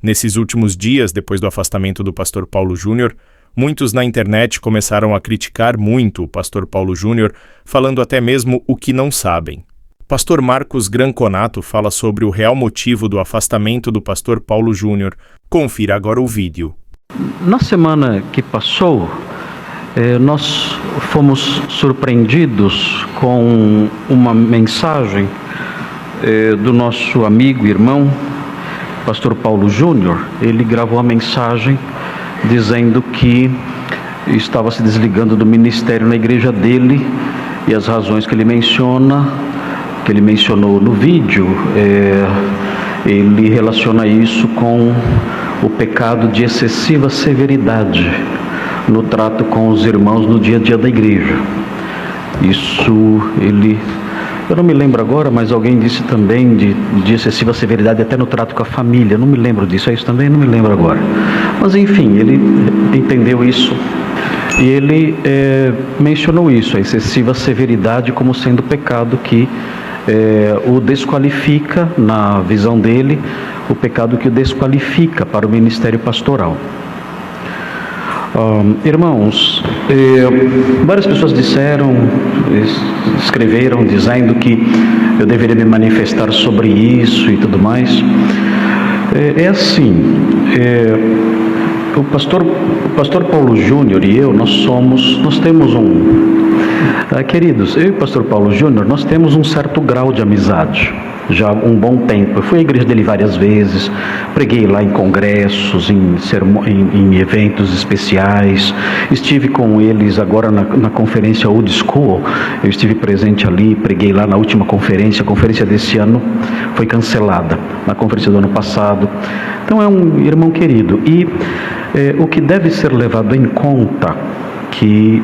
Nesses últimos dias, depois do afastamento do pastor Paulo Júnior, muitos na internet começaram a criticar muito o pastor Paulo Júnior, falando até mesmo o que não sabem. Pastor Marcos Granconato fala sobre o real motivo do afastamento do pastor Paulo Júnior. Confira agora o vídeo. Na semana que passou, nós fomos surpreendidos com uma mensagem do nosso amigo e irmão, pastor Paulo Júnior. Ele gravou a mensagem dizendo que estava se desligando do ministério na igreja dele, e as razões que ele mencionou no vídeo, ele relaciona isso com o pecado de excessiva severidade no trato com os irmãos no dia a dia da igreja. Eu não me lembro agora, mas alguém disse também de excessiva severidade até no trato com a família. Não me lembro disso, é isso também? Não me lembro agora. Mas enfim, ele entendeu isso e ele mencionou isso, a excessiva severidade, como sendo pecado que o desqualifica, na visão dele, o pecado que o desqualifica para o ministério pastoral. Irmãos, várias pessoas escreveram dizendo que eu deveria me manifestar sobre isso e tudo mais. O pastor Paulo Júnior e eu, nós temos queridos, eu e o pastor Paulo Júnior, nós temos um certo grau de amizade, já há um bom tempo. Eu fui à igreja dele várias vezes, preguei lá em congressos, em eventos especiais, estive com eles agora na conferência Old School, eu estive presente ali, preguei lá na última conferência. A conferência desse ano foi cancelada, na conferência do ano passado. Então é um irmão querido, e o que deve ser levado em conta, que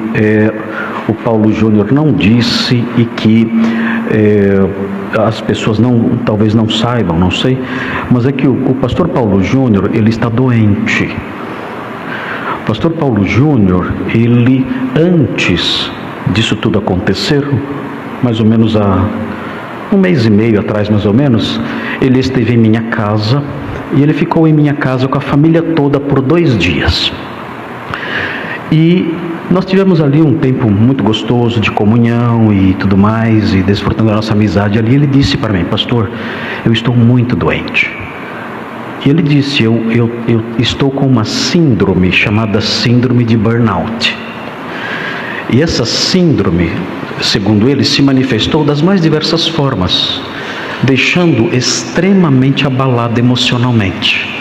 o Paulo Júnior não disse e que as pessoas talvez não saibam, não sei, mas é que o pastor Paulo Júnior, ele está doente. O pastor Paulo Júnior, ele, antes disso tudo acontecer, mais ou menos há um mês e meio atrás, mais ou menos, ele esteve em minha casa, e ele ficou em minha casa com a família toda por 2 dias. E nós tivemos ali um tempo muito gostoso de comunhão e tudo mais, e desfrutando da nossa amizade ali. Ele disse para mim: pastor, eu estou muito doente. E ele disse: eu estou com uma síndrome chamada síndrome de burnout. E essa síndrome, segundo ele, se manifestou das mais diversas formas, deixando extremamente abalado emocionalmente.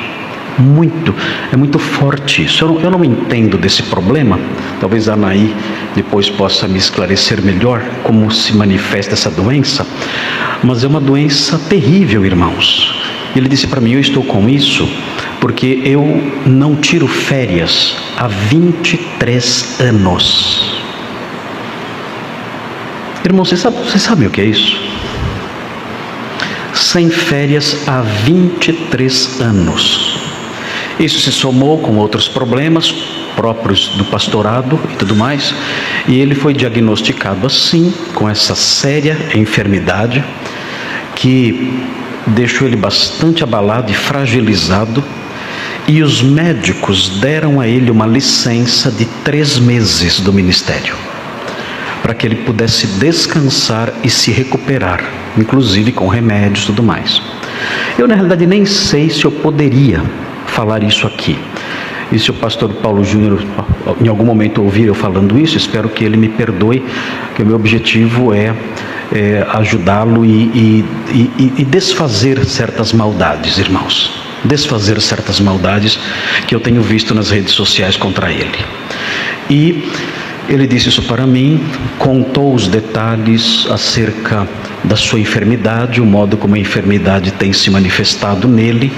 É muito forte isso. Eu não entendo desse problema. Talvez a Anaí depois possa me esclarecer melhor como se manifesta essa doença, mas é uma doença terrível, irmãos. Ele disse para mim: eu estou com isso porque eu não tiro férias há 23 anos. Irmãos, vocês sabem o que é isso? Sem férias há 23 anos. Isso se somou com outros problemas próprios do pastorado e tudo mais, e ele foi diagnosticado assim, com essa séria enfermidade que deixou ele bastante abalado e fragilizado, e os médicos deram a ele uma licença de 3 meses do ministério, para que ele pudesse descansar e se recuperar, inclusive com remédios e tudo mais. Eu, na realidade, nem sei se eu poderia falar isso aqui. E se o pastor Paulo Júnior em algum momento ouvir eu falando isso, espero que ele me perdoe, que o meu objetivo é ajudá-lo e desfazer certas maldades, irmãos. Desfazer certas maldades que eu tenho visto nas redes sociais contra ele. E ele disse isso para mim, contou os detalhes acerca da sua enfermidade, o modo como a enfermidade tem se manifestado nele,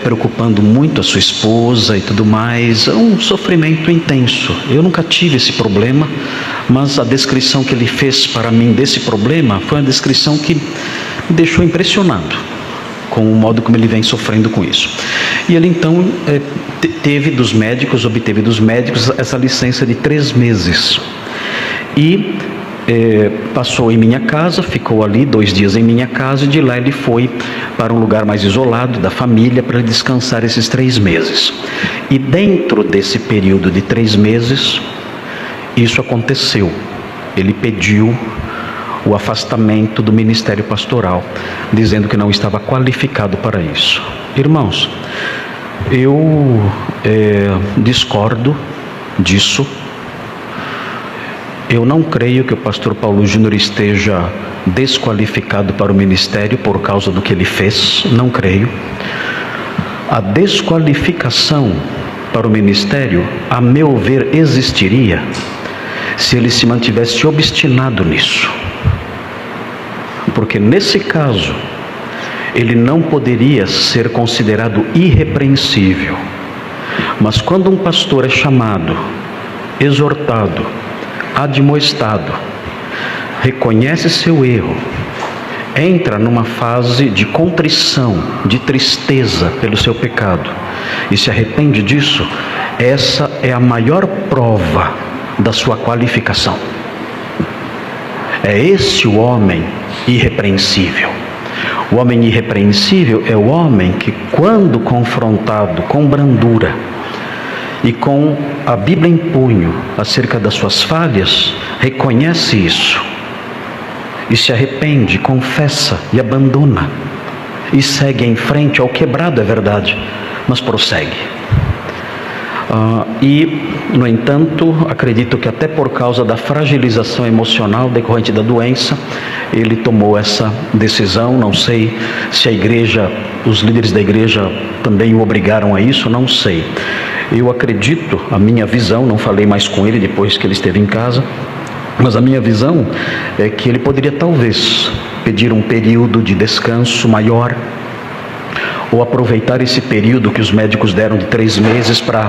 preocupando muito a sua esposa e tudo mais. É um sofrimento intenso. Eu nunca tive esse problema, mas a descrição que ele fez para mim desse problema foi uma descrição que me deixou impressionado com o modo como ele vem sofrendo com isso. E ele então obteve dos médicos essa licença de 3 meses. E passou em minha casa, ficou ali 2 dias em minha casa, e de lá ele foi para um lugar mais isolado da família para descansar esses 3 meses. E dentro desse período de 3 meses, isso aconteceu. Ele pediu o afastamento do ministério pastoral, dizendo que não estava qualificado para isso. Irmãos, eu discordo disso. Eu não creio que o pastor Paulo Júnior esteja desqualificado para o ministério por causa do que ele fez, não creio. A desqualificação para o ministério, a meu ver, existiria se ele se mantivesse obstinado nisso. Porque nesse caso, ele não poderia ser considerado irrepreensível. Mas quando um pastor é chamado, exortado, admoestado, reconhece seu erro, entra numa fase de contrição, de tristeza pelo seu pecado e se arrepende disso, essa é a maior prova da sua qualificação. É esse o homem irrepreensível. O homem irrepreensível é o homem que, quando confrontado com brandura e com a Bíblia em punho acerca das suas falhas, reconhece isso e se arrepende, confessa e abandona e segue em frente. Ao quebrado, é verdade, mas prossegue. No entanto, acredito que até por causa da fragilização emocional decorrente da doença, ele tomou essa decisão. Não sei se a igreja, os líderes da igreja também o obrigaram a isso, não sei. Eu acredito, a minha visão, não falei mais com ele depois que ele esteve em casa, mas a minha visão é que ele poderia talvez pedir um período de descanso maior, ou aproveitar esse período que os médicos deram de 3 meses para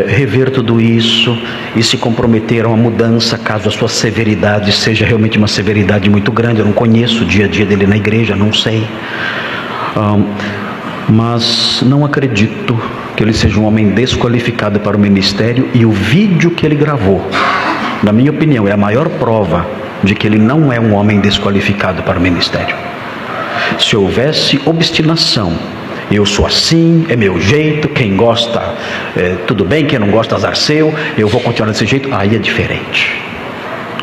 rever tudo isso e se comprometeram à mudança, caso a sua severidade seja realmente uma severidade muito grande. Eu não conheço o dia a dia dele na igreja, não sei. Mas não acredito que ele seja um homem desqualificado para o ministério, e o vídeo que ele gravou, na minha opinião, é a maior prova de que ele não é um homem desqualificado para o ministério. Se houvesse obstinação, eu sou assim, é meu jeito, quem gosta, tudo bem, quem não gosta, azar seu, eu vou continuar desse jeito, aí é diferente.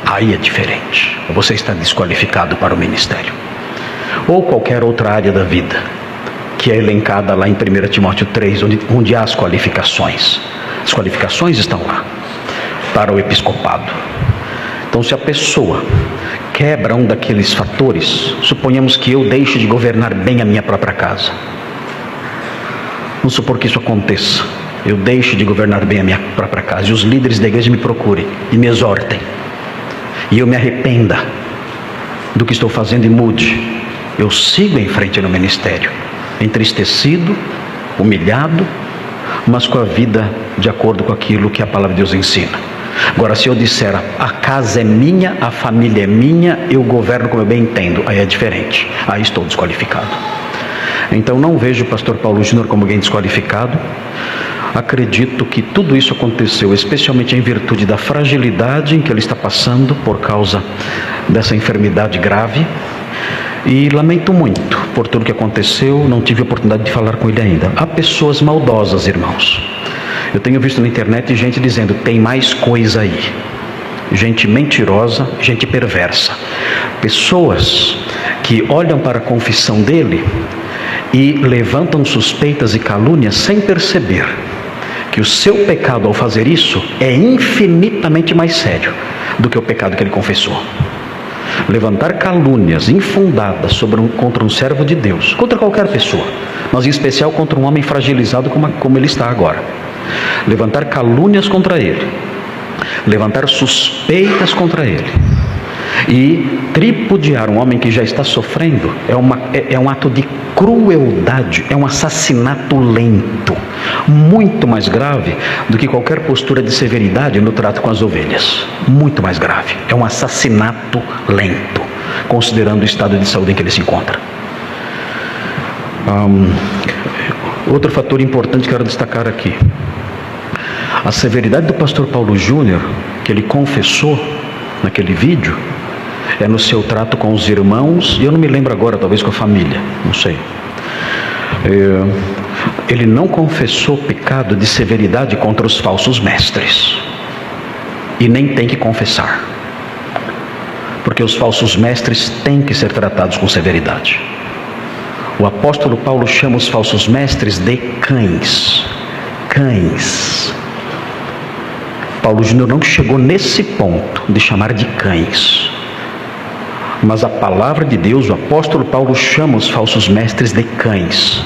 Aí é diferente. Você está desqualificado para o ministério. Ou qualquer outra área da vida, que é elencada lá em 1 Timóteo 3, onde há as qualificações. As qualificações estão lá, para o episcopado. Então, se a pessoa quebra um daqueles fatores, suponhamos que eu deixe de governar bem a minha própria casa. Vamos supor que isso aconteça. Eu deixe de governar bem a minha própria casa, e os líderes da igreja me procurem e me exortem, e eu me arrependa do que estou fazendo e mude. Eu sigo em frente no ministério, entristecido, humilhado, mas com a vida de acordo com aquilo que a palavra de Deus ensina. Agora, se eu disser, a casa é minha, a família é minha, eu governo como eu bem entendo, aí é diferente, aí estou desqualificado. Então não vejo o pastor Paulo Júnior como alguém desqualificado. Acredito que tudo isso aconteceu especialmente em virtude da fragilidade em que ele está passando por causa dessa enfermidade grave, e lamento muito por tudo que aconteceu. Não tive a oportunidade de falar com ele ainda. Há pessoas maldosas, irmãos. Eu tenho visto na internet gente dizendo, tem mais coisa aí. Gente mentirosa, gente perversa. Pessoas que olham para a confissão dele e levantam suspeitas e calúnias sem perceber que o seu pecado ao fazer isso é infinitamente mais sério do que o pecado que ele confessou. Levantar calúnias infundadas contra um servo de Deus, contra qualquer pessoa, mas em especial contra um homem fragilizado como ele está agora. Levantar calúnias contra ele, levantar suspeitas contra ele e tripudiar um homem que já está sofrendo é um ato de crueldade, é um assassinato lento, muito mais grave do que qualquer postura de severidade no trato com as ovelhas. Muito mais grave, é um assassinato lento, considerando o estado de saúde em que ele se encontra. Outro fator importante que quero destacar aqui: a severidade do pastor Paulo Júnior, que ele confessou, naquele vídeo é no seu trato com os irmãos, e eu não me lembro agora, talvez com a família, não sei. Ele não confessou pecado de severidade contra os falsos mestres, e nem tem que confessar, porque os falsos mestres têm que ser tratados com severidade. O apóstolo Paulo chama os falsos mestres de cães. Cães. Paulo Júnior não chegou nesse ponto de chamar de cães, mas a palavra de Deus, o apóstolo Paulo chama os falsos mestres de cães.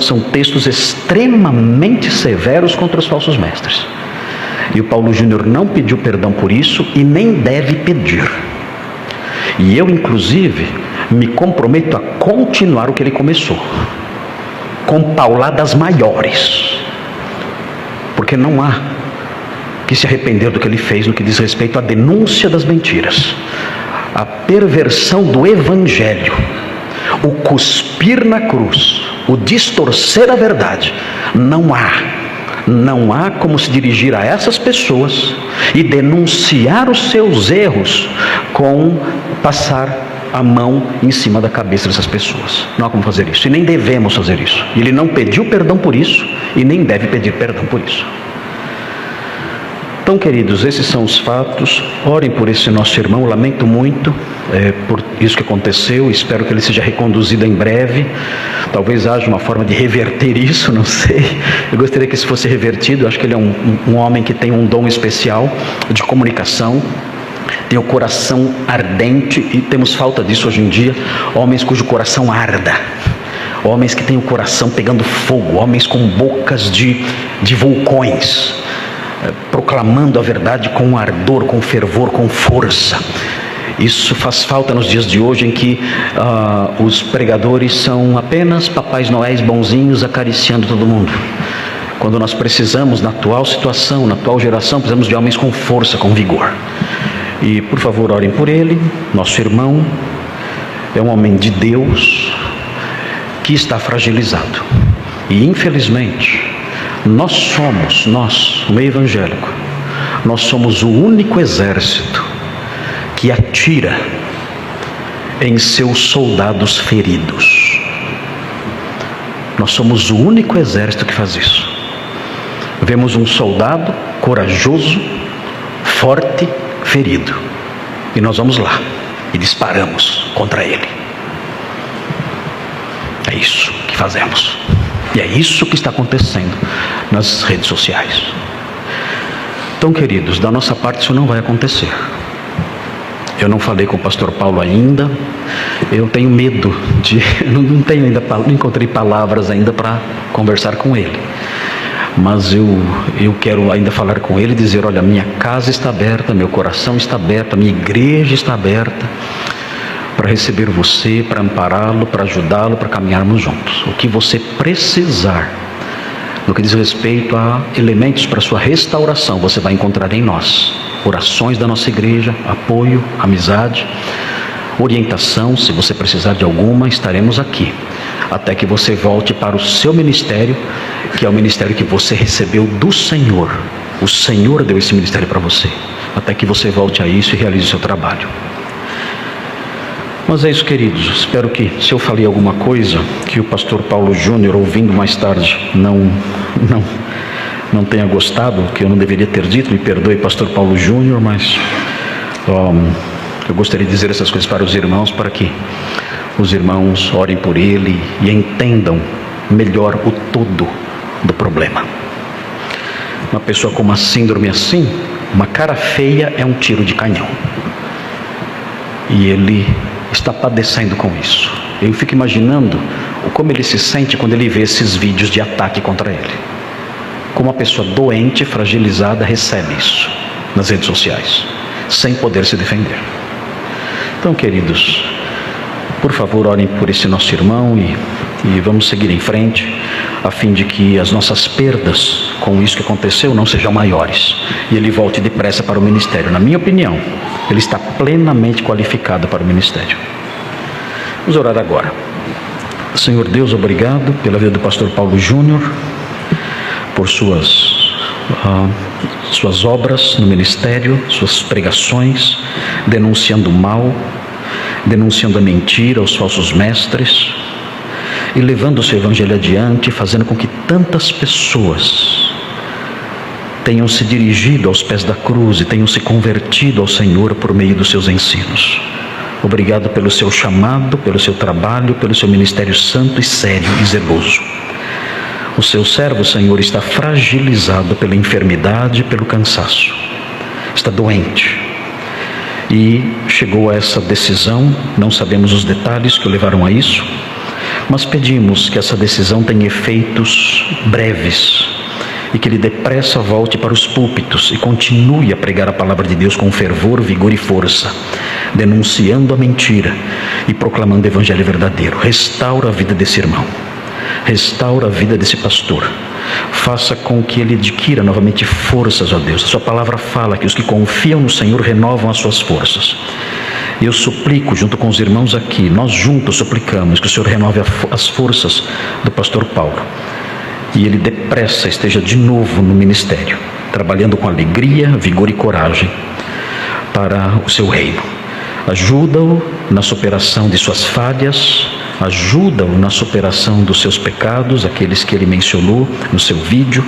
São textos extremamente severos contra os falsos mestres. E o Paulo Júnior não pediu perdão por isso e nem deve pedir. E eu, inclusive, me comprometo a continuar o que ele começou, com pauladas maiores, porque não há que se arrepender do que ele fez no que diz respeito à denúncia das mentiras, a perversão do evangelho, o cuspir na cruz, o distorcer a verdade. Não há como se dirigir a essas pessoas e denunciar os seus erros com passar a mão em cima da cabeça dessas pessoas. Não há como fazer isso, e nem devemos fazer isso. Ele não pediu perdão por isso e nem deve pedir perdão por isso. Então, queridos, esses são os fatos. Orem por esse nosso irmão. Lamento muito por isso que aconteceu. Espero que ele seja reconduzido em breve. Talvez haja uma forma de reverter isso, não sei. Eu gostaria que isso fosse revertido. Eu acho que ele é um homem que tem um dom especial de comunicação, tem o coração ardente, e temos falta disso hoje em dia. Homens cujo coração arda, homens que têm o coração pegando fogo, homens com bocas de vulcões, proclamando a verdade com ardor, com fervor, com força. Isso faz falta nos dias de hoje, em que os pregadores são apenas papais noéis bonzinhos acariciando todo mundo, quando nós precisamos, na atual situação, na atual geração, precisamos de homens com força, com vigor. E por favor, orem por ele. Nosso irmão é um homem de Deus que está fragilizado, e infelizmente nós, o meio evangélico, nós somos o único exército que atira em seus soldados feridos. Nós somos o único exército que faz isso. Vemos um soldado corajoso, forte, ferido, e nós vamos lá e disparamos contra ele. É isso que fazemos, e é isso que está acontecendo nas redes sociais. Então, queridos, da nossa parte isso não vai acontecer. Eu não falei com o pastor Paulo ainda. Eu tenho medo de... não encontrei palavras ainda para conversar com ele. Mas eu quero ainda falar com ele e dizer: olha, minha casa está aberta, meu coração está aberto, a minha igreja está aberta para receber você, para ampará-lo, para ajudá-lo, para caminharmos juntos. O que você precisar no que diz respeito a elementos para sua restauração, você vai encontrar em nós. Orações da nossa igreja, apoio, amizade, orientação. Se você precisar de alguma, estaremos aqui até que você volte para o seu ministério, que é o ministério que você recebeu do Senhor. O Senhor deu esse ministério para você, até que você volte a isso e realize o seu trabalho. Mas é isso, queridos. Espero que, se eu falei alguma coisa que o pastor Paulo Júnior, ouvindo mais tarde, não tenha gostado, que eu não deveria ter dito, me perdoe, pastor Paulo Júnior, mas eu gostaria de dizer essas coisas para os irmãos, para que os irmãos orem por ele e entendam melhor o todo do problema. Uma pessoa com uma síndrome assim, uma cara feia é um tiro de canhão, e ele está padecendo com isso. Eu fico imaginando como ele se sente quando ele vê esses vídeos de ataque contra ele. Como uma pessoa doente, fragilizada, recebe isso nas redes sociais, sem poder se defender. Então, queridos, por favor, orem por esse nosso irmão e vamos seguir em frente, a fim de que as nossas perdas com isso que aconteceu não sejam maiores e ele volte depressa para o ministério. Na minha opinião, ele está plenamente qualificado para o ministério. Vamos orar agora. Senhor Deus, obrigado pela vida do pastor Paulo Júnior, por suas suas obras no ministério, suas pregações, denunciando o mal, denunciando a mentira, os falsos mestres, e levando o seu evangelho adiante, fazendo com que tantas pessoas tenham se dirigido aos pés da cruz e tenham se convertido ao Senhor por meio dos seus ensinos. Obrigado pelo seu chamado, pelo seu trabalho, pelo seu ministério santo e sério e zeloso. O seu servo, Senhor, está fragilizado pela enfermidade e pelo cansaço. Está doente. E chegou a essa decisão, não sabemos os detalhes que o levaram a isso, mas pedimos que essa decisão tenha efeitos breves e que ele depressa volte para os púlpitos e continue a pregar a palavra de Deus com fervor, vigor e força, denunciando a mentira e proclamando o evangelho verdadeiro. Restaura a vida desse irmão, restaura a vida desse pastor, faça com que ele adquira novamente forças, ó Deus. A sua palavra fala que os que confiam no Senhor renovam as suas forças. Eu suplico junto com os irmãos aqui, nós juntos suplicamos que o Senhor renove as forças do pastor Paulo e ele depressa esteja de novo no ministério, trabalhando com alegria, vigor e coragem para o seu reino. Ajuda-o na superação de suas falhas, ajuda-o na superação dos seus pecados, aqueles que ele mencionou no seu vídeo.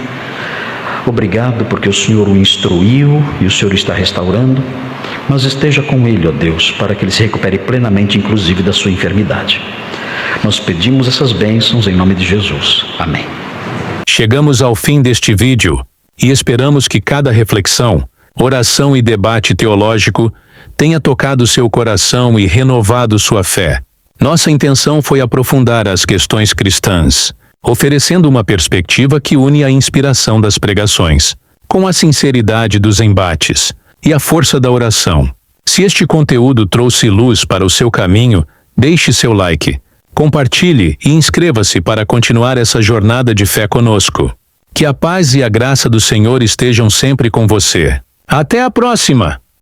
Obrigado porque o Senhor o instruiu e o Senhor está restaurando, mas esteja com ele, ó Deus, para que ele se recupere plenamente, inclusive da sua enfermidade. Nós pedimos essas bênçãos em nome de Jesus. Amém. Chegamos ao fim deste vídeo e esperamos que cada reflexão, oração e debate teológico tenha tocado seu coração e renovado sua fé. Nossa intenção foi aprofundar as questões cristãs, oferecendo uma perspectiva que une a inspiração das pregações, com a sinceridade dos embates e a força da oração. Se este conteúdo trouxe luz para o seu caminho, deixe seu like, compartilhe e inscreva-se para continuar essa jornada de fé conosco. Que a paz e a graça do Senhor estejam sempre com você. Até a próxima!